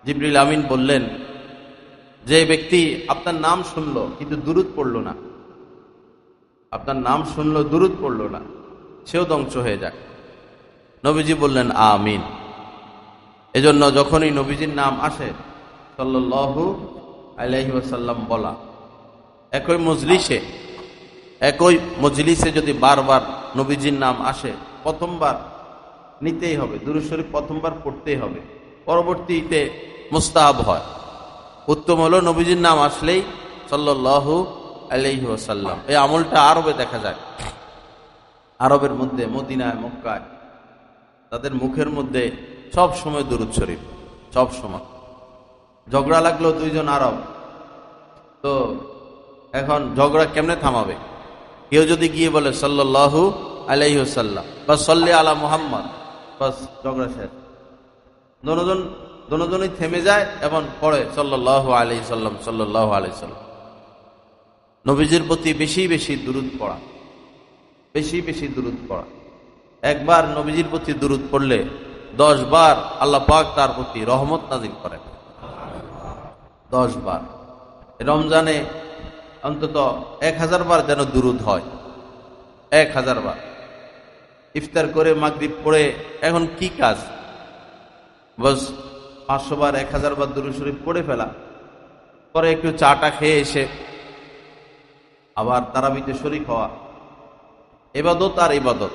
জিবরিল আমিন বললেন, যে ব্যক্তি আপনার নাম শুনলো কিন্তু দুরূদ পড়ল না, আপনার নাম শুনলো দুরূদ পড়ল না, সেও ধ্বংস হয়ে যায়। নবীজি বললেন আমিন। এজন্য যখনই নবীজির নাম আসে সাল্লাল্লাহু আলাইহি ওয়াসাল্লাম বলা, একই মজলিসে যদি বারবার নবীজির নাম আসে, প্রথমবার নিতেই হবে, দুরূদ শরীফ প্রথমবার পড়তেই হবে, পরবর্তীতে মুস্তাহাব হয়। উত্তম হলো নবীজির নাম আসলেই সাল্লাল্লাহু আলাইহি ওয়াসাল্লাম। এই আমলটা আরবে দেখা যায়। আরবের মধ্যে মদিনায়, মক্কায় তাদের মুখের মধ্যে সব সময় দুরূদ শরীফ, সব সময়। ঝগড়া লাগলো দুইজন আরব, তো এখন ঝগড়া কেমনে থামাবে? কেউ যদি গিয়ে বলে সাল্লাল্লাহু আলাইহি ওয়াসাল্লাম বা সাল্লি আলা মুহাম্মদ, বাস ঝগড়া শেষ। দুজনই থেমে যায় এবং পড়ে সাল্লাল্লাহু আলাইহি সাল্লাম, সাল্লাল্লাহু আলাইহি সাল্লাম। নবীজির প্রতি বেশি বেশি দুরূদ পড়া, বেশি বেশি দুরূদ পড়া। একবার নবীজির প্রতি দুরূদ পড়লে 10 বার আল্লাহ পাক তার প্রতি রহমত নাজিল করেন। 10 বার। রমজানে অন্তত 1000 বার যেন দুরূদ হয়, 1000 বার। ইফতার করে মাগরিব পড়ে এখন কি কাজ? বস 500 বার, 1000 বার দুরূদ শরীফ পড়ে ফেলা, পরে একটু চাটা খেয়ে এসে আবার তারাবিতে শরীক হওয়া। ইবাদত আর ইবাদত,